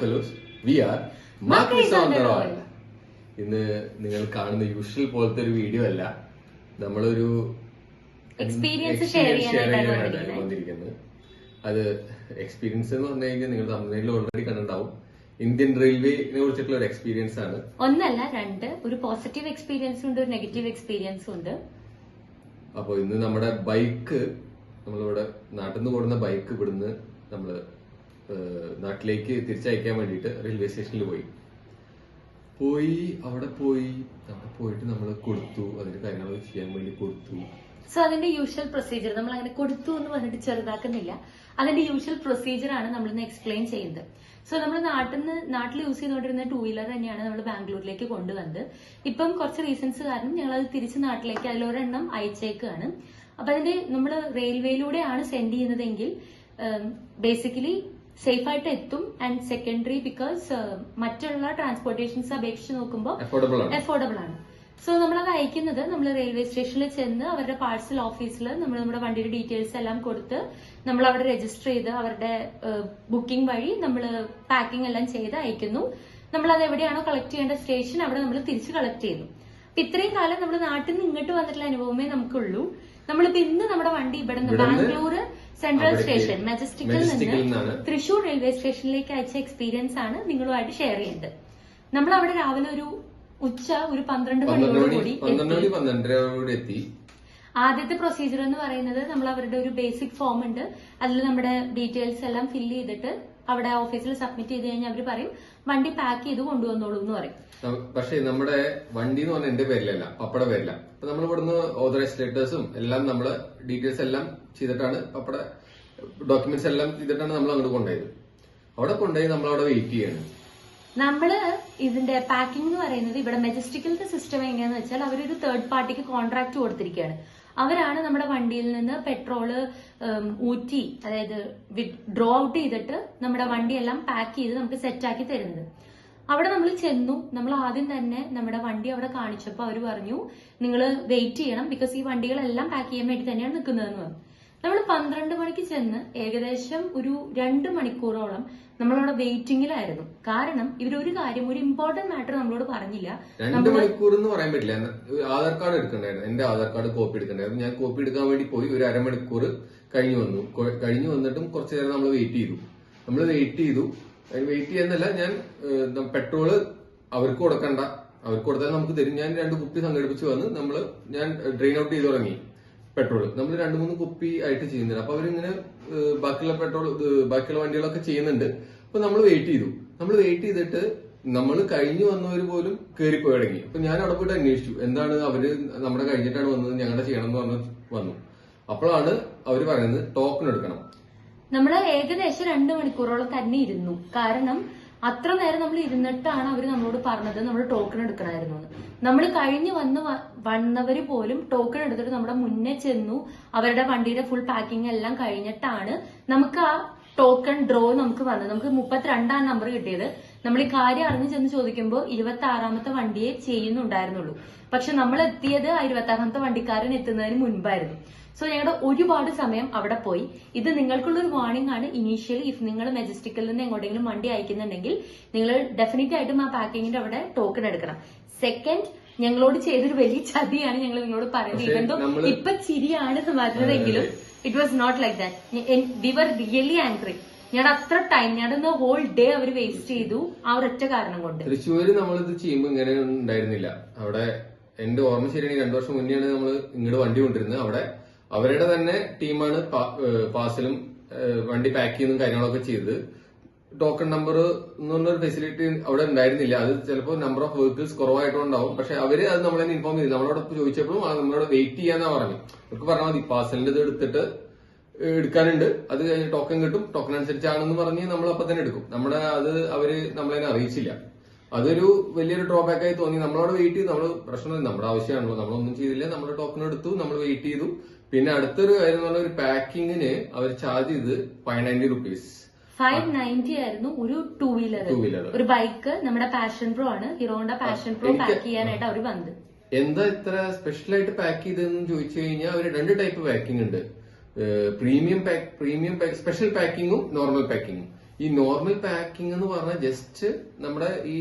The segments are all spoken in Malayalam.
Fellows. We are marquees on the road. ഇന്ന് നിങ്ങൾ കാണുന്ന യൂഷ്വൽ പോലത്തെ ഒരു വീഡിയോ അല്ല, നമ്മളൊരു എക്സ്പീരിയൻസ് ഷെയർ ചെയ്യാനായിട്ടാണ് വന്നിരിക്കുന്നത്. അത് എക്സ്പീരിയൻസ് എന്ന് പറഞ്ഞു കഴിഞ്ഞാൽ നിങ്ങൾ തമിഴ്നാട്ടിൽ ഓൾറെഡി കണ്ടിട്ടുണ്ടാവും. ഇന്ത്യൻ റെയിൽവേനെ കുറിച്ചിട്ടുള്ള ഒരു എക്സ്പീരിയൻസ് ആണ്. ഒന്നല്ല രണ്ട്, ഒരു പോസിറ്റീവ് എക്സ്പീരിയൻസും ഉണ്ട്, ഒരു നെഗറ്റീവ് എക്സ്പീരിയൻസും ഉണ്ട്. അപ്പൊ ഇന്ന് നമ്മുടെ ബൈക്ക്, നമ്മളിവിടെ നാട്ടിൽ നിന്ന് കൊടുക്കുന്ന ബൈക്ക് ഇവിടുന്ന് നമ്മള് നാട്ടിലേക്ക് തിരിച്ചയക്കാൻ വേണ്ടിയിട്ട് റെയിൽവേ സ്റ്റേഷനിൽ അവിടെ പോയിട്ട് നമ്മൾ കൊടുത്തു, അതിന്റെ കാര്യങ്ങളൊക്കെ ചെയ്യാൻ വേണ്ടി കൊടുത്തു. സോ അതിന്റെ യൂഷ്വൽ പ്രൊസീജിയർ നമ്മൾ അങ്ങനെ കൊടുത്തു എന്ന് പറഞ്ഞിട്ട് ചെറുതാക്കുന്നില്ല. അതിന്റെ യൂഷ്വൽ പ്രൊസീജിയർ ആണ് നമ്മൾ ഇന്ന് എക്സ്പ്ലെയിൻ ചെയ്യുന്നത്. സോ നമ്മൾ നാട്ടിൽ യൂസ് ചെയ്തുകൊണ്ടിരുന്ന 2 വീലർ തന്നെയാണ് നമ്മൾ ബാംഗ്ലൂരിലേക്ക് കൊണ്ടുവന്നത്. ഇപ്പം കുറച്ച് റീസൺസ് കാരണം ഞങ്ങൾ അത് തിരിച്ച് നാട്ടിലേക്ക് അതിലൊരെണ്ണം അയച്ചേക്കാണ്. അപ്പൊ അതിന്റെ നമ്മൾ റെയിൽവേയിലൂടെയാണ് സെൻഡ് ചെയ്യുന്നതെങ്കിൽ ബേസിക്കലി സേഫ് ആയിട്ട് എത്തും. ആൻഡ് സെക്കൻഡറി ബിക്കോസ് മറ്റുള്ള ട്രാൻസ്പോർട്ടേഷൻസ് അപേക്ഷിച്ച് നോക്കുമ്പോൾ അഫോർഡബിൾ ആണ്. സോ നമ്മളത് അയക്കുന്നത് നമ്മൾ റെയിൽവേ സ്റ്റേഷനിൽ ചെന്ന് അവരുടെ പാഴ്സൽ ഓഫീസിൽ നമ്മൾ നമ്മുടെ വണ്ടിയുടെ ഡീറ്റെയിൽസ് എല്ലാം കൊടുത്ത് നമ്മൾ അവിടെ രജിസ്റ്റർ ചെയ്ത് അവരുടെ ബുക്കിംഗ് വഴി നമ്മൾ പാക്കിംഗ് എല്ലാം ചെയ്ത് അയക്കുന്നു. നമ്മൾ അത് എവിടെയാണോ കളക്ട് ചെയ്യേണ്ട സ്റ്റേഷൻ അവിടെ നമ്മൾ തിരിച്ച് കളക്ട് ചെയ്യുന്നു. അപ്പൊ ഇത്രയും കാലം നമ്മൾ നാട്ടിൽ നിന്ന് ഇങ്ങോട്ട് വന്നിട്ടുള്ള അനുഭവമേ നമുക്കുള്ളൂ. നമ്മളിപ്പോ ഇന്ന് നമ്മുടെ വണ്ടി ഇവിടെ നിന്ന് ബാംഗ്ലൂർ സെൻട്രൽ സ്റ്റേഷൻ മെജസ്റ്റിക്കിൽ നിന്ന് തൃശൂർ റെയിൽവേ സ്റ്റേഷനിലേക്ക് അയച്ച എക്സ്പീരിയൻസ് ആണ് നിങ്ങളുമായിട്ട് ഷെയർ ചെയ്യുന്നത്. നമ്മൾ അവിടെ രാവിലെ ഒരു 12 മണിയോടുകൂടി എത്തി. ആദ്യത്തെ പ്രൊസീജിയർ എന്ന് പറയുന്നത് നമ്മൾ അവരുടെ ഒരു ബേസിക് ഫോം ഉണ്ട്, അതിൽ നമ്മുടെ ഡീറ്റെയിൽസ് എല്ലാം ഫില്ല് ചെയ്തിട്ട് അവിടെ ഓഫീസിൽ സബ്മിറ്റ് ചെയ്ത് കഴിഞ്ഞാൽ അവർ പറയും വണ്ടി പാക്ക് ചെയ്ത് കൊണ്ടുവന്നോളൂ എന്ന് പറയും. പക്ഷേ നമ്മുടെ വണ്ടി എന്ന് പറഞ്ഞാൽ എന്റെ പേരിലല്ല, പപ്പയുടെ പേരില. അപ്പൊ നമ്മൾ ഇവിടുന്ന് ഓതറൈസ്ഡ് ലെറ്റേഴ്സും എല്ലാം നമ്മള് ഡീറ്റെയിൽസ് എല്ലാം ചെയ്തിട്ടാണ്, പപ്പയുടെ ഡോക്യുമെന്റ്സ് എല്ലാം ചെയ്തിട്ടാണ് നമ്മൾ അങ്ങോട്ട് കൊണ്ടുപോയത്. അവിടെ കൊണ്ടുപോയി നമ്മളവിടെ വെയിറ്റ് ചെയ്യാണ്. നമ്മള് ഇതിന്റെ പാക്കിംഗ് എന്ന് പറയുന്നത് ഇവിടെ മെജസ്റ്റിക്കലത്തെ സിസ്റ്റം എങ്ങനെയാന്ന് വെച്ചാൽ അവരൊരു തേർഡ് പാർട്ടിക്ക് കോൺട്രാക്ട് കൊടുത്തിരിക്കുകയാണ്. അവരാണ് നമ്മുടെ വണ്ടിയിൽ നിന്ന് പെട്രോള് ഊറ്റി, അതായത് ഡ്രോ ഔട്ട് ചെയ്തിട്ട് നമ്മുടെ വണ്ടിയെല്ലാം പാക്ക് ചെയ്ത് നമുക്ക് സെറ്റാക്കി തരുന്നത്. അവിടെ നമ്മൾ ചെന്നു. നമ്മൾ ആദ്യം തന്നെ നമ്മുടെ വണ്ടി അവിടെ കാണിച്ചപ്പോൾ അവർ പറഞ്ഞു നിങ്ങൾ വെയിറ്റ് ചെയ്യണം, ബിക്കോസ് ഈ വണ്ടികളെല്ലാം പാക്ക് ചെയ്യാൻ വേണ്ടി തന്നെയാണ് നിൽക്കുന്നതെന്ന് പറഞ്ഞു. നമ്മൾ 12 മണിക്ക് ചെന്ന് ഏകദേശം ഒരു 2 മണിക്കൂറോളം നമ്മളവിടെ വെയിറ്റിംഗിലായിരുന്നു. കാരണം ഇവരൊരു കാര്യം, ഒരു ഇമ്പോർട്ടന്റ് മാറ്റർ നമ്മളോട് പറഞ്ഞില്ല. 2 മണിക്കൂർ എന്ന് പറയാൻ പറ്റില്ല. ആധാർ കാർഡ് എടുക്കണ്ടായിരുന്നു, എന്റെ ആധാർ കാർഡ് കോപ്പി എടുക്കണ്ടായിരുന്നു. ഞാൻ കോപ്പി എടുക്കാൻ വേണ്ടി പോയി. ഒരു അരമണിക്കൂർ കഴിഞ്ഞു വന്നിട്ടും കുറച്ചു നേരം നമ്മൾ വെയിറ്റ് ചെയ്തു. വെയിറ്റ് ചെയ്യുന്നല്ല, ഞാൻ പെട്രോള് അവർക്ക് കൊടുക്കണ്ട, അവർക്ക് കൊടുത്താൽ നമുക്ക് തരും. ഞാൻ 2 കുപ്പി സംഘടിപ്പിച്ച് വന്ന് ഞാൻ ഡ്രെയിൻ ഔട്ട് ചെയ്ത് തുടങ്ങി പെട്രോൾ. നമ്മൾ 2-3 കുപ്പി ആയിട്ട് ചെയ്യുന്നുണ്ട്. അപ്പൊ അവരിങ്ങനെ ബാക്കിയുള്ള വണ്ടികളൊക്കെ ചെയ്യുന്നുണ്ട്. അപ്പൊ നമ്മൾ വെയിറ്റ് ചെയ്തിട്ട് നമ്മൾ കഴിഞ്ഞു വന്നവര് പോലും കയറിപ്പോയി തുടങ്ങി. അപ്പൊ ഞാൻ അവിടെ പോയിട്ട് അന്വേഷിച്ചു, എന്താണ് അവര് നമ്മുടെ കഴിഞ്ഞിട്ടാണ് വന്നത്, ഞങ്ങളുടെ ചെയ്യണം എന്ന് പറഞ്ഞ് വന്നു. അപ്പോഴാണ് അവര് പറയുന്നത് ടോക്കൺ എടുക്കണം. നമ്മള് ഏകദേശം 2 മണിക്കൂറോളം തന്നെ ഇരുന്നു. കാരണം അത്ര നേരം നമ്മൾ ഇരുന്നിട്ടാണ് അവർ നമ്മളോട് പറഞ്ഞത് നമ്മൾ ടോക്കൺ എടുക്കണമായിരുന്നു എന്ന്. നമ്മൾ കഴിഞ്ഞ് വന്നവര് പോലും ടോക്കൺ എടുത്തിട്ട് നമ്മുടെ മുന്നേ ചെന്നു. അവരുടെ വണ്ടിയുടെ ഫുൾ പാക്കിംഗ് എല്ലാം കഴിഞ്ഞിട്ടാണ് നമുക്ക് ആ ടോക്കൺ ഡ്രോ നമുക്ക് വന്നത്. നമുക്ക് 32-ആം നമ്പർ കിട്ടിയത്. നമ്മൾ ഈ കാര്യം അറിഞ്ഞ് ചെന്ന് ചോദിക്കുമ്പോൾ 26-ാമത്തെ വണ്ടിയെ ചെയ്യുന്നുണ്ടായിരുന്നുള്ളൂ. പക്ഷെ നമ്മൾ എത്തിയത് ആ 26-ാമത്തെ വണ്ടിക്കാരൻ എത്തുന്നതിന് മുൻപായിരുന്നു. സോ ഞങ്ങളുടെ ഒരുപാട് സമയം അവിടെ പോയി. ഇത് നിങ്ങൾക്കുള്ളൊരു വാർണിംഗ് ആണ്. ഇനീഷ്യലി ഇഫ് നിങ്ങൾ മെജസ്റ്റിക്കിൽ നിന്ന് എങ്ങോട്ടെങ്കിലും വണ്ടി അയക്കുന്നുണ്ടെങ്കിൽ നിങ്ങൾ ഡെഫിനറ്റ് ആയിട്ടും ആ പാക്കിങ്ങിന്റെ അവിടെ ടോക്കൺ എടുക്കണം. സെക്കൻഡ്, ഞങ്ങളോട് ചെയ്തൊരു വലിയ ചതിയാണ് ഞങ്ങൾ നിങ്ങളോട് പറയുന്നത്. ഇതെന്തോ ഇപ്പൊ ചിരിയാണ് വരുന്നതെങ്കിലും it was not like that. We were really angry. ഞങ്ങളുടെ അത്ര ടൈം, ഞങ്ങളുടെ ഹോൾ ഡേ അവർ വേസ്റ്റ് ചെയ്തു ആ ഒരൊറ്റ കാരണം കൊണ്ട്. തൃശ്ശൂര് നമ്മളിത് ചെയ്യുമ്പോൾ ഇങ്ങനെ ഉണ്ടായിരുന്നില്ല. അവിടെ എന്റെ ഓർമ്മ ശരിയാണെങ്കിൽ 2 വർഷം മുന്നെയാണ് നമ്മൾ ഇങ്ങോട്ട് വണ്ടി കൊണ്ടിരുന്നത്. അവിടെ അവരുടെ തന്നെ ടീമാണ് പാർസലും വണ്ടി പാക്ക് ചെയ്യുന്നതും കാര്യങ്ങളൊക്കെ ചെയ്തത്. ടോക്കൺ നമ്പർ എന്ന് പറഞ്ഞൊരു ഫെസിലിറ്റി അവിടെ ഉണ്ടായിരുന്നില്ല. അത് ചിലപ്പോൾ നമ്പർ ഓഫ് വെഹിക്കിൾസ് കുറവായിട്ടുണ്ടാവും. പക്ഷെ അവര് അത് നമ്മളെ ഇൻഫോം ചെയ്തില്ല. നമ്മളോട് ചോദിച്ചപ്പോഴും നമ്മളോട് വെയിറ്റ് ചെയ്യാന്നാ പറഞ്ഞു. അവർക്ക് പറഞ്ഞാൽ മതി പാർസലിന്റെ ഇത് എടുത്തിട്ട് എടുക്കാനുണ്ട്, അത് കഴിഞ്ഞ് ടോക്കൺ കിട്ടും, ടോക്കൺ അനുസരിച്ചാണെന്ന് പറഞ്ഞ് നമ്മൾ അപ്പം തന്നെ എടുക്കും. അവര് നമ്മളതിനെ അറിയിച്ചില്ല. അതൊരു വലിയൊരു ഡ്രോബാക്ക് ആയി തോന്നി. നമ്മളവിടെ വെയിറ്റ് ചെയ്തു. പ്രശ്നമില്ല, നമ്മുടെ ആവശ്യമാണല്ലോ, നമ്മളൊന്നും ചെയ്തില്ല. നമ്മൾ ടോക്കൺ എടുത്തു, നമ്മൾ വെയിറ്റ് ചെയ്തു. പിന്നെ അടുത്തൊരു കാര്യം എന്ന് പറഞ്ഞാൽ ഒരു പാക്കിങ്ങിന് അവർ ചാർജ് ചെയ്ത് 590 rupees. 590 ആയിരുന്നു ഒരു 2 വീലർ. ഒരു ബൈക്ക് നമ്മുടെ പാഷൻ പ്രോ ആണ്, ഹീറോയുടെ പാഷൻ പ്രോ പാക്ക് ചെയ്യാനായിട്ട് അവർ വന്നത്. എന്താ ഇത്ര സ്പെഷ്യൽ ആയിട്ട് പാക്ക് ചെയ്തതെന്ന് ചോദിച്ചു കഴിഞ്ഞാൽ അവര് 2 ടൈപ്പ് പാക്കിംഗ് ഉണ്ട്. പ്രീമിയം പാക്ക്, സ്പെഷ്യൽ പാക്കിങ്ങും നോർമൽ പാക്കിങ്ങും. ഈ നോർമൽ പാക്കിംഗ് എന്ന് പറഞ്ഞാൽ ജസ്റ്റ് നമ്മുടെ ഈ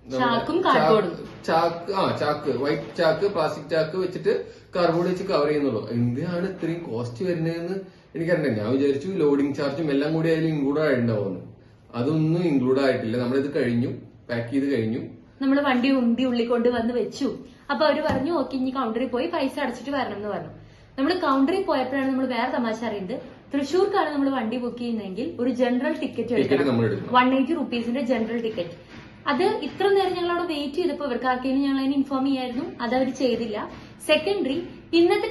ചാക്കും കാർഡ്ബോർഡും. ചാക്ക് വൈറ്റ് ചാക്ക് പ്ലാസ്റ്റിക് ചാക്ക് വെച്ചിട്ട് കാർഡ്ബോർഡ് വെച്ച് കവർ ചെയ്യുന്നുള്ളൂ. എന്തിനാണ് ഇത്രയും കോസ്റ്റ് വരുന്നതെന്ന് എനിക്കറിയാം. ഞാൻ വിചാരിച്ചു ലോഡിംഗ് ചാർജും എല്ലാം കൂടി അതിൽ ഇൻക്ലൂഡ് ആയിട്ടുണ്ടാവുമെന്ന്. അതൊന്നും ഇൻക്ലൂഡ് ആയിട്ടില്ല. നമ്മളിത് കഴിഞ്ഞു, പാക്ക് ചെയ്ത് കഴിഞ്ഞു. നമ്മൾ വണ്ടി ഉള്ളിൽ കൊണ്ട് വന്ന് വെച്ചു. അപ്പൊ അവര് പറഞ്ഞു ഓക്കെ ഇനി കൗണ്ടറിൽ പോയി പൈസ അടച്ചിട്ട് വരണം എന്ന് പറഞ്ഞു. നമ്മൾ കൗണ്ടറിൽ പോയപ്പോഴാണ് നമ്മൾ വേറെ തമാശ അറിയുന്നത്. തൃശ്ശൂർക്കാണ് നമ്മൾ വണ്ടി ബുക്ക് ചെയ്യുന്നതെങ്കിൽ ഒരു ജനറൽ ടിക്കറ്റ് എടുക്കണം. 180 റുപ്പീസിന്റെ ജനറൽ ടിക്കറ്റ്. അത് ഇത്ര നേരം ഞങ്ങൾ അവിടെ വെയിറ്റ് ചെയ്തപ്പോൾ ഇവർക്ക് ആർക്കെങ്കിലും ഞങ്ങൾ അതിന് ഇൻഫോം ചെയ്യായിരുന്നു. അത് അവർ ചെയ്തില്ല. സെക്കൻഡറി ഇന്നത്തെ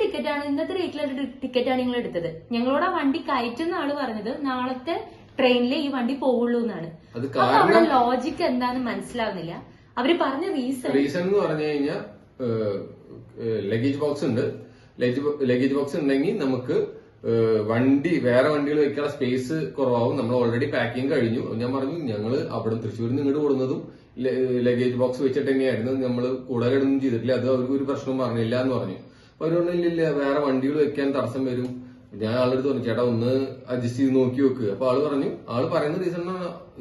റേറ്റിലുള്ള ടിക്കറ്റാണ് നിങ്ങൾ എടുത്തത്. ഞങ്ങളോട് ആ വണ്ടി കയറ്റുന്ന ആള് പറഞ്ഞത് നാളത്തെ ട്രെയിനിലെ ഈ വണ്ടി പോവുള്ളൂ എന്നാണ്. അപ്പൊ അവിടെ ലോജിക്ക് എന്താന്ന് മനസ്സിലാവുന്നില്ല. അവര് പറഞ്ഞ റീസൺ എന്ന് പറഞ്ഞു കഴിഞ്ഞാൽ ലഗേജ് ബോക്സ് ഉണ്ട്. ലഗേജ് ബോക്സ് ഉണ്ടെങ്കിൽ നമുക്ക് വേറെ വണ്ടികൾ വെക്കാനുള്ള സ്പേസ് കുറവാകും. നമ്മൾ ഓൾറെഡി പാക്കിംഗ് കഴിഞ്ഞു. ഞാൻ പറഞ്ഞു ഞങ്ങൾ അവിടെ തൃശ്ശൂരിൽ നിന്ന് ഇങ്ങോട്ട് കൊടുക്കുന്നതും ലഗേജ് ബോക്സ് വെച്ചിട്ട് തന്നെയായിരുന്നു. നമ്മൾ കൂടുതലൊന്നും ചെയ്തിട്ടില്ല. അത് അവർക്ക് ഒരു പ്രശ്നം പറഞ്ഞില്ല എന്ന് പറഞ്ഞു. അപ്പൊ അവർ പറഞ്ഞില്ല വേറെ വണ്ടികൾ വെക്കാൻ തടസ്സം വരും. ഞാൻ ആളെടുത്ത് പറഞ്ഞു ചേട്ടാ ഒന്ന് അഡ്ജസ്റ്റ് ചെയ്ത് നോക്കി വെക്കുക. അപ്പൊ ആള് പറയുന്ന റീസൺ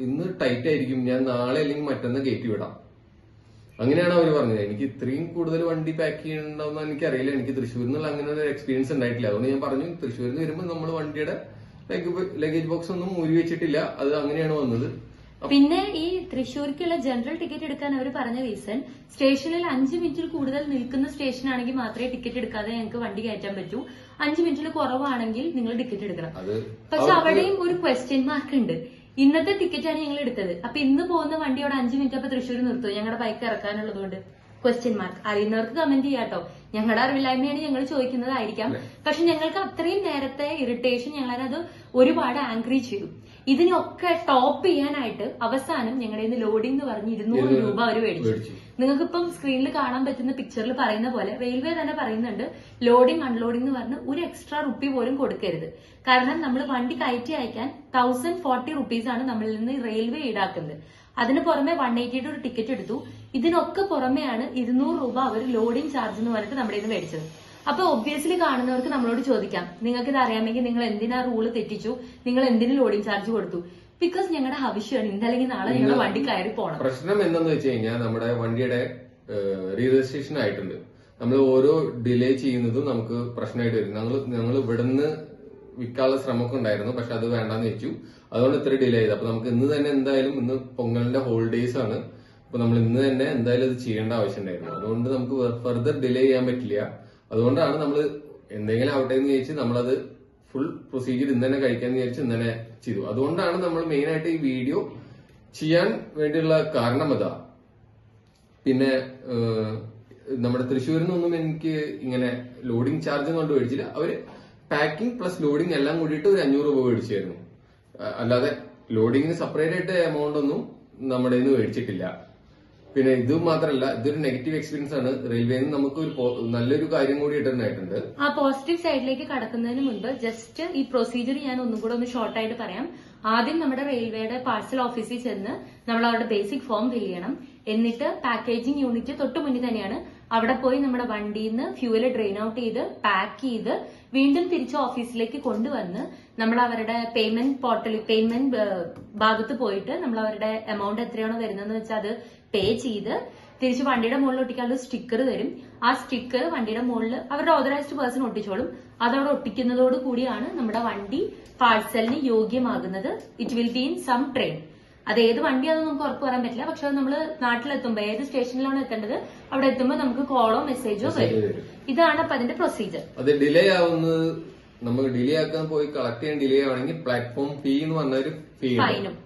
ഇന്ന് ടൈറ്റ് ആയിരിക്കും, ഞാൻ നാളെ അല്ലെങ്കിൽ മറ്റന്ന് കയറ്റി വിടാം. അങ്ങനെയാണ് അവർ പറഞ്ഞത്. എനിക്ക് ഇത്രയും കൂടുതൽ വണ്ടി പാക്ക് ചെയ്യണ്ടാവുന്ന എനിക്കറിയില്ല. എനിക്ക് തൃശ്ശൂരിൽ നിന്നുള്ള അങ്ങനെ ഒരു എക്സ്പീരിയൻസ് ഉണ്ടായിട്ടില്ല. അതുകൊണ്ട് ഞാൻ പറഞ്ഞു തൃശ്ശൂരിൽ നിന്ന് വരുമ്പോൾ നമ്മൾ വണ്ടിയുടെ ലഗേജ് ബോക്സ് ഒന്നും മൂരി വെച്ചിട്ടില്ല. അത് അങ്ങനെയാണ് വന്നത്. പിന്നെ ഈ തൃശ്ശൂർക്കുള്ള ജനറൽ ടിക്കറ്റ് എടുക്കാൻ അവർ പറഞ്ഞ റീസൺ സ്റ്റേഷനിൽ 5 മിനിറ്റിൽ കൂടുതൽ നിൽക്കുന്ന സ്റ്റേഷൻ ആണെങ്കിൽ മാത്രമേ ടിക്കറ്റ് എടുക്കാതെ ഞങ്ങൾക്ക് വണ്ടി കയറ്റാൻ പറ്റൂ. 5 മിനിറ്റിൽ കുറവാണെങ്കിൽ നിങ്ങൾ ടിക്കറ്റ് എടുക്കണം. പക്ഷെ അവിടെയും ഒരു ക്വസ്റ്റ്യൻ മാർക്ക് ഉണ്ട്. ഇന്നത്തെ ടിക്കറ്റാണ് ഞങ്ങൾ എടുത്തത്. അപ്പൊ ഇന്ന് പോകുന്ന വണ്ടി അവിടെ 5 മിനിറ്റ് അപ്പൊ തൃശ്ശൂർ നിർത്തുമോ ഞങ്ങളുടെ ബൈക്ക് ഇറക്കാനുള്ളതുകൊണ്ട്? Question mark. അറിയുന്നവർക്ക് കമന്റ് ചെയ്യാട്ടോ. ഞങ്ങളുടെ അറിവില്ലായ്മയാണ് ഞങ്ങൾ ചോദിക്കുന്നതായിരിക്കാം. പക്ഷെ ഞങ്ങൾക്ക് അത്രയും നേരത്തെ ഇറിറ്റേഷൻ ഞങ്ങളത് ഒരുപാട് ആംഗ്രി ചെയ്തു. ഇതിനൊക്കെ ടോപ്പ് ചെയ്യാനായിട്ട് അവസാനം ഞങ്ങളുടെ ഇന്ന് ലോഡിംഗ് എന്ന് പറഞ്ഞ് 200 രൂപ അവർ മേടിച്ചു. നിങ്ങൾക്കിപ്പം സ്ക്രീനിൽ കാണാൻ പറ്റുന്ന പിക്ചറിൽ പറയുന്ന പോലെ റെയിൽവേ തന്നെ പറയുന്നുണ്ട് ലോഡിംഗ് അൺലോഡിംഗ് എന്ന് പറഞ്ഞ് ഒരു എക്സ്ട്രാ റുപ്പി പോലും കൊടുക്കരുത്. കാരണം നമ്മൾ വണ്ടി കയറ്റി അയക്കാൻ 1040 റുപ്പീസാണ് നമ്മളിൽ നിന്ന് റെയിൽവേ ഈടാക്കുന്നത്. അതിന് പുറമെ 180 ഒരു ടിക്കറ്റ് എടുത്തു. ഇതിനൊക്കെ പുറമെയാണ് 200 രൂപ അവർ ലോഡിംഗ് ചാർജ് എന്ന് പറഞ്ഞിട്ട് നമ്മുടെ ഇത് മേടിച്ചത്. അപ്പൊ ഒബ്വിയസ്ലി കാണുന്നവർക്ക് നമ്മളോട് ചോദിക്കാം നിങ്ങൾക്ക് ഇത് അറിയാമെങ്കിൽ നിങ്ങൾ എന്തിനാ റൂള് തെറ്റിച്ചു, നിങ്ങൾ എന്തിനു ലോഡിംഗ് ചാർജ് കൊടുത്തു? ബിക്കോസ് ഞങ്ങളുടെ ആവശ്യമാണ് ഇന്നല്ലെങ്കിൽ നാളെ ഞങ്ങൾ വണ്ടി കയറി പോകണം. പ്രശ്നം എന്താന്ന് വെച്ച് കഴിഞ്ഞാൽ നമ്മുടെ വണ്ടിയുടെ റീ രജിസ്ട്രേഷൻ ആയിട്ടുണ്ട്. നമ്മൾ ഓരോ ഡിലേ ചെയ്യുന്നതും നമുക്ക് പ്രശ്നമായിട്ട് വരും. ഞങ്ങൾ ഇവിടുന്ന് വിൽക്കാനുള്ള ശ്രമമൊക്കെ ഉണ്ടായിരുന്നു. പക്ഷെ അത് വേണ്ടാന്ന് വെച്ചു. അതുകൊണ്ട് ഇത്ര ഡിലേ ചെയ്ത്. അപ്പൊ നമുക്ക് ഇന്ന് തന്നെ എന്തായാലും ഇന്ന് പൊങ്കലിന്റെ ഹോളിഡേയ്സ് ആണ്. അപ്പൊ നമ്മൾ ഇന്ന് തന്നെ എന്തായാലും ഇത് ചെയ്യേണ്ട ആവശ്യമുണ്ടായിരുന്നു. അതുകൊണ്ട് നമുക്ക് ഫർദർ ഡിലേ ചെയ്യാൻ പറ്റില്ല. അതുകൊണ്ടാണ് നമ്മൾ എന്തെങ്കിലും ആവട്ടെ എന്ന് വിചാരിച്ച് നമ്മളത് ഫുൾ പ്രൊസീജിയർ ഇന്ന് തന്നെ കഴിക്കാന്ന് വിചാരിച്ച് ഇന്ന് തന്നെ ചെയ്തു. അതുകൊണ്ടാണ് നമ്മൾ മെയിൻ ആയിട്ട് ഈ വീഡിയോ ചെയ്യാൻ വേണ്ടിയുള്ള കാരണം അതാ. പിന്നെ നമ്മുടെ തൃശ്ശൂരിൽ നിന്നൊന്നും എനിക്ക് ഇങ്ങനെ ലോഡിംഗ് ചാർജ് കൊണ്ട് മേടിച്ചില്ല. അവര് പാക്കിംഗ് പ്ലസ് ലോഡിംഗ് എല്ലാം കൂടിയിട്ട് ഒരു 500 രൂപ മേടിച്ചായിരുന്നു. അല്ലാതെ ലോഡിങ്ങിന് സെപ്പറേറ്റ് ആയിട്ട് എമൗണ്ട് ഒന്നും നമ്മുടെ നിന്ന് മേടിച്ചിട്ടില്ല. പിന്നെ ഇത് മാത്രമല്ല, ഇതൊരു നെഗറ്റീവ് എക്സ്പീരിയൻസ് ആണ്. റെയിൽവേന്ന് നമുക്ക് നല്ലൊരു കാര്യം കൂടി ഇട്ടിട്ടുണ്ടായിട്ടുണ്ട്. ആ പോസിറ്റീവ് സൈഡിലേക്ക് കടക്കുന്നതിന് മുൻപ് ജസ്റ്റ് ഈ പ്രൊസീജിയർ ഞാൻ ഒന്നും കൂടെ ഒന്ന് ഷോർട്ടായിട്ട് പറയാം. ആദ്യം നമ്മുടെ റെയിൽവേയുടെ പാഴ്സൽ ഓഫീസിൽ ചെന്ന് നമ്മൾ അവരുടെ ബേസിക് ഫോം ഫിൽ ചെയ്യണം. എന്നിട്ട് പാക്കേജിംഗ് യൂണിറ്റ് തൊട്ട് മുന്നിൽ തന്നെയാണ്. അവിടെ പോയി നമ്മുടെ വണ്ടിയിൽ നിന്ന് ഫ്യൂവല് ഡ്രെയിൻ ഔട്ട് ചെയ്ത് പാക്ക് ചെയ്ത് വീണ്ടും തിരിച്ച് ഓഫീസിലേക്ക് കൊണ്ടുവന്ന് നമ്മൾ അവരുടെ പേയ്മെന്റ് ഭാഗത്ത് പോയിട്ട് നമ്മൾ അവരുടെ എമൗണ്ട് എത്രയാണോ വരുന്നതെന്ന് വെച്ചാൽ അത് പേ ചെയ്ത് തിരിച്ച് വണ്ടിയുടെ മുകളിൽ ഒട്ടിക്കാനുള്ള സ്റ്റിക്കർ തരും. ആ സ്റ്റിക്കർ വണ്ടിയുടെ മുകളിൽ അവരുടെ ഓതറൈസ്ഡ് പേഴ്സൺ ഒട്ടിച്ചോളും. അതവിടെ ഒട്ടിക്കുന്നതോട് കൂടിയാണ് നമ്മുടെ വണ്ടി പാഴ്സലിന് യോഗ്യമാകുന്നത്. It will be in some train. അത് ഏത് വണ്ടിയാണെന്ന് നമുക്ക് ഉറപ്പ് പറയാൻ പറ്റില്ല. പക്ഷെ അത് നമ്മൾ നാട്ടിലെത്തുമ്പോൾ ഏത് സ്റ്റേഷനിലാണ് എത്തേണ്ടത് അവിടെ എത്തുമ്പോൾ നമുക്ക് കോളോ മെസ്സേജോ വരും. ഇതാണ് അപ്പൊ അതിന്റെ പ്രൊസീജിയർ. അത് ഡിലേ ആവുന്നത് നമുക്ക് ഡിലേ ആക്കാൻ പോയി കളക്ട് ചെയ്യാൻ ഡിലേ ആണെങ്കിൽ പ്ലാറ്റ്ഫോം ഫീ എന്ന് പറഞ്ഞ ഒരു ഫൈനും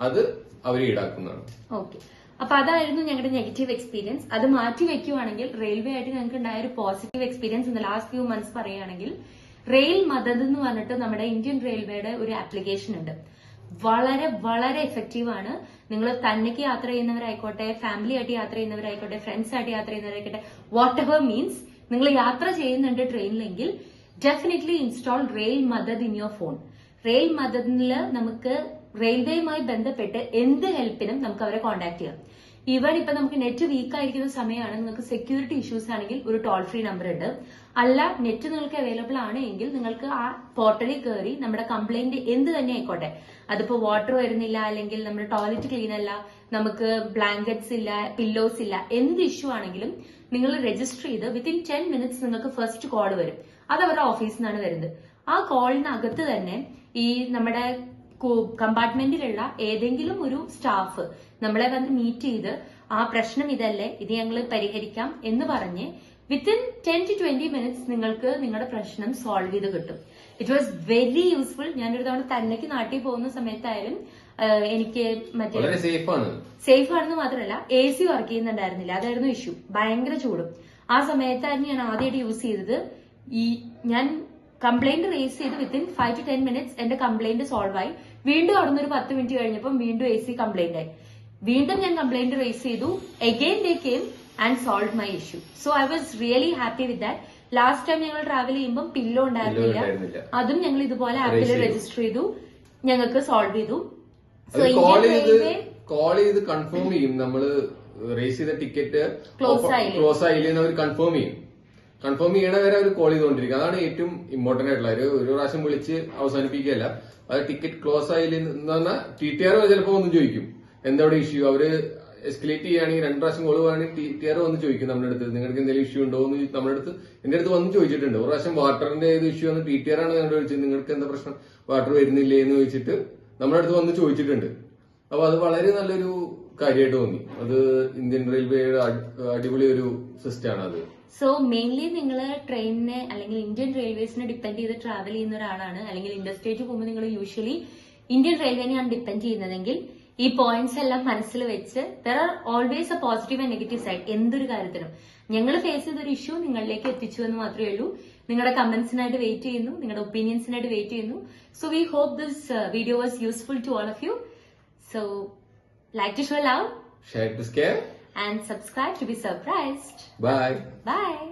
അത് അവർ ഈടാക്കുന്നതാണ്. ഓക്കെ. അപ്പൊ അതായിരുന്നു ഞങ്ങളുടെ നെഗറ്റീവ് എക്സ്പീരിയൻസ്. അത് മാറ്റി വെക്കുവാണെങ്കിൽ റെയിൽവേ ആയിട്ട് ഞങ്ങൾക്ക് ഉണ്ടായ ഒരു positive experience in the last few months പറയുകയാണെങ്കിൽ റെയിൽ മദത് എന്ന് പറഞ്ഞിട്ട് നമ്മുടെ ഇന്ത്യൻ റെയിൽവേയുടെ ഒരു ആപ്ലിക്കേഷൻ ഉണ്ട്. വളരെ വളരെ എഫക്റ്റീവ് ആണ്. നിങ്ങൾ തന്നേക്ക് യാത്ര ചെയ്യുന്നവരായിക്കോട്ടെ, ഫാമിലി ആയിട്ട് യാത്ര ചെയ്യുന്നവരായിക്കോട്ടെ, ഫ്രണ്ട്സ് ആയിട്ട് യാത്ര ചെയ്യുന്നവരായിക്കോട്ടെ, വാട്ട് എവർ മീൻസ് നിങ്ങൾ യാത്ര ചെയ്യുന്നുണ്ട് ട്രെയിനിലെങ്കിൽ definitely install rail Madad in your phone. Rail മദതില് നമുക്ക് റെയിൽവേയുമായി ബന്ധപ്പെട്ട് എന്ത് ഹെൽപ്പിനും നമുക്ക് അവരെ കോൺടാക്ട് ചെയ്യാം. ഈവൻ ഇപ്പൊ നമുക്ക് നെറ്റ് വീക്ക് ആയിരിക്കുന്ന സമയമാണ്, നിങ്ങൾക്ക് സെക്യൂരിറ്റി ഇഷ്യൂസ് ആണെങ്കിൽ ഒരു ടോൾ ഫ്രീ നമ്പർ ഉണ്ട്. അല്ല നെറ്റ് നിങ്ങൾക്ക് അവൈലബിൾ ആണ് എങ്കിൽ നിങ്ങൾക്ക് ആ പോർട്ടലിൽ കയറി നമ്മുടെ കംപ്ലൈന്റ് എന്ത് തന്നെ ആയിക്കോട്ടെ, അതിപ്പോ വാട്ടർ വരുന്നില്ല, അല്ലെങ്കിൽ നമ്മുടെ ടോയ്ലറ്റ് ക്ലീൻ അല്ല, നമുക്ക് ബ്ലാങ്കറ്റ്സ് ഇല്ല, പില്ലോസ് ഇല്ല, എന്ത് ഇഷ്യൂ ആണെങ്കിലും നിങ്ങൾ രജിസ്റ്റർ ചെയ്ത് വിത്തിൻ 10 മിനിറ്റ്സ് നിങ്ങൾക്ക് ഫസ്റ്റ് കോൾ വരും. അത് അവരുടെ ഓഫീസിൽ നിന്നാണ് വരുന്നത്. ആ കോളിനകത്ത് തന്നെ ഈ നമ്മുടെ കമ്പാർട്ട്മെന്റിലുള്ള ഏതെങ്കിലും ഒരു സ്റ്റാഫ് നമ്മളെ വന്ന് മീറ്റ് ചെയ്ത് ആ പ്രശ്നം ഇതല്ലേ, ഇത് ഞങ്ങൾ പരിഹരിക്കാം എന്ന് പറഞ്ഞ് വിത്തിൻ 10 to 20 മിനിറ്റ്സ് നിങ്ങൾക്ക് നിങ്ങളുടെ പ്രശ്നം സോൾവ് ചെയ്ത് കിട്ടും. It was very useful. ഞാനൊരു തവണ തന്നേക്ക് നാട്ടിൽ പോകുന്ന സമയത്തായാലും എനിക്ക് മറ്റേ സേഫ് ആണെന്ന് മാത്രമല്ല AC വർക്ക് ചെയ്യുന്നുണ്ടായിരുന്നില്ല, അതായിരുന്നു ഇഷ്യൂ. ഭയങ്കര ചൂടും. ആ സമയത്തായിരുന്നു ഞാൻ ആദ്യമായിട്ട് യൂസ് ചെയ്തത്. ഞാൻ കംപ്ലൈന്റ് റേസ് ചെയ്ത് വിത്തിൻ 5 to 10 മിനിറ്റ്സ് എന്റെ കംപ്ലൈന്റ് സോൾവ് ആയി. വീണ്ടും അവിടെ നിന്ന് ഒരു 10 മിനിറ്റ് കഴിഞ്ഞപ്പം വീണ്ടും AC കംപ്ലൈന്റ് ആയി. വീണ്ടും ഞാൻ കംപ്ലൈന്റ് റേസ് ചെയ്തു. Again they came and solve my issue. So I was really happy with that. Last time ഞങ്ങൾ ട്രാവൽ ചെയ്യുമ്പോൾ പില്ലോ ഉണ്ടായിരുന്നില്ല, അതും ഞങ്ങൾ ഇതുപോലെ ആപ്പിൽ രജിസ്റ്റർ ചെയ്തു, ഞങ്ങൾക്ക് സോൾവ് ചെയ്തു. സോ കോൾ ചെയ്ത് കൺഫേം ചെയ്യും, നമ്മള് റേസ് ചെയ്ത ടിക്കറ്റ് ക്ലോസ് ആയില്ലെന്ന് അവർ കൺഫേം ചെയ്യും. കൺഫേം ചെയ്യണ വരെ അവർ കോൾ ചെയ്തുകൊണ്ടിരിക്കും. അതാണ് ഏറ്റവും ഇമ്പോർട്ടന്റ് ആയിട്ടുള്ള ഒരു പ്രാവശ്യം വിളിച്ച് അവസാനിപ്പിക്കുകയല്ല. അത് ടിക്കറ്റ് ക്ലോസ് ആയില്ലെന്ന് പറഞ്ഞാൽ TTR ചിലപ്പോ ഒന്ന് ചോദിക്കും എന്തവിടെ ഇഷ്യൂ. അവര് എസ്കലേറ്റ് ചെയ്യുകയാണെങ്കിൽ 2 പ്രാവശ്യം കോൾ പോകുകയാണെങ്കിൽ TTR വന്ന് ചോദിക്കും നമ്മുടെ അടുത്ത്, നിങ്ങൾക്ക് എന്തെങ്കിലും ഇഷ്യൂ ഉണ്ടോ എന്ന് നമ്മുടെ അടുത്ത് എന്റെ അടുത്ത് വന്ന് ചോദിച്ചിട്ടുണ്ട്. ഒരു പ്രാവശ്യം വാട്ടറിന്റെ ഏത് ഇഷ്യൂ ആണ് TTR ആണ് ഞങ്ങൾ ചോദിച്ചത്, നിങ്ങൾക്ക് എന്താ പ്രശ്നം, വാട്ടർ വരുന്നില്ലേ എന്ന് ചോദിച്ചിട്ട് നമ്മുടെ അടുത്ത് വന്ന് ചോദിച്ചിട്ടുണ്ട്. അപ്പൊ അത് വളരെ നല്ലൊരു കാര്യമായിട്ട് തോന്നി. അത് ഇന്ത്യൻ റെയിൽവേയുടെ അടിപൊളി ഒരു സിസ്റ്റമാണ് അത്. സോ മെയിൻലി നിങ്ങൾ ട്രെയിനിനെ അല്ലെങ്കിൽ ഇന്ത്യൻ റെയിൽവേസിനെ ഡിപ്പെൻഡ് ചെയ്ത് ട്രാവൽ ചെയ്യുന്ന ഒരാളാണ്, അല്ലെങ്കിൽ ഇന്റർസ്റ്റേറ്റ് പോകുമ്പോൾ നിങ്ങൾ യൂഷ്വലി ഇന്ത്യൻ റെയിൽവേനെയാണ് ഡിപ്പെൻഡ് ചെയ്യുന്നതെങ്കിൽ ഈ പോയിന്റ്സ് എല്ലാം മനസ്സിൽ വെച്ച് there are always A positive and negative side. എന്തൊരു കാര്യത്തിനും ഞങ്ങൾ ഫേസ് ചെയ്തൊരു ഇഷ്യൂ നിങ്ങളിലേക്ക് എത്തിച്ചു എന്ന് മാത്രമേ ഉള്ളൂ. നിങ്ങളുടെ കമന്റ്സിനായിട്ട് വെയിറ്റ് ചെയ്യുന്നു, നിങ്ങളുടെ ഒപ്പീനിയൻസിനായിട്ട് വെയിറ്റ് ചെയ്യുന്നു. So we hope this video was useful to all of you. So like to show love, share to scare, and subscribe to be surprised. Bye. Bye.